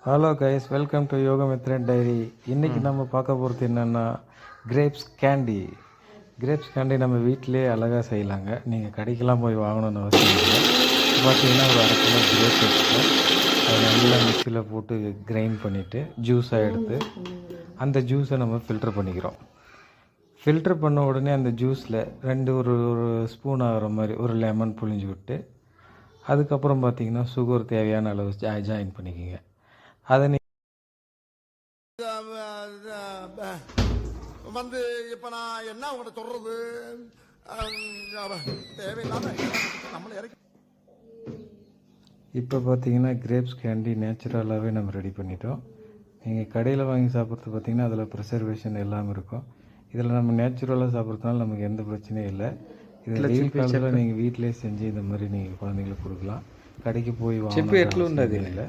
Hello guys, welcome to yoga method diary. இன்றைக்கி நம்ம பார்க்க போகிறது என்னென்னா கிரேப்ஸ் கேண்டி. கிரேப்ஸ் கேண்டி நம்ம வீட்டிலே அழகாக செய்யலாங்க. நீங்கள் கடைக்கெல்லாம் போய் வாங்கணும்னு அவசியம் இல்லை. பார்த்தீங்கன்னா ஒரு அரை கிலோ கிரேப்ஸ் எடுத்து அதை நல்லா மிக்சியில் போட்டு கிரைண்ட் பண்ணிவிட்டு ஜூஸாக எடுத்து அந்த ஜூஸை நம்ம ஃபில்டர் பண்ணிக்கிறோம். ஃபில்டர் பண்ண உடனே அந்த ஜூஸில் ஒரு ஸ்பூன் ஆகிற மாதிரி ஒரு லெமன் புழிஞ்சு விட்டு அதுக்கப்புறம் பார்த்திங்கன்னா சுகர் தேவையான அளவு ஜாயின் பண்ணிக்கோங்க. அதை வந்து இப்ப நான் என்ன உங்கள்கிட்ட சொல்றது, தேவையில்லாம நம்மளை இறக்கி. இப்போ பார்த்தீங்கன்னா கிரேப்ஸ் கேண்டி நேச்சுரலாகவே நம்ம ரெடி பண்ணிட்டோம். நீங்கள் கடையில் வாங்கி சாப்பிட்றது பார்த்திங்கன்னா அதில் ப்ரிசர்வேஷன் எல்லாம் இருக்கும். இதில் நம்ம நேச்சுரலாக சாப்பிட்றதுனால நமக்கு எந்த பிரச்சனையும் இல்லை. இதில் வெயில் காலத்தில் நீங்கள் வீட்டிலே செஞ்சு இந்த மாதிரி நீங்கள் குழந்தைங்களுக்கு கொடுக்கலாம். கடைக்கு போய் வாங்க இல்லை.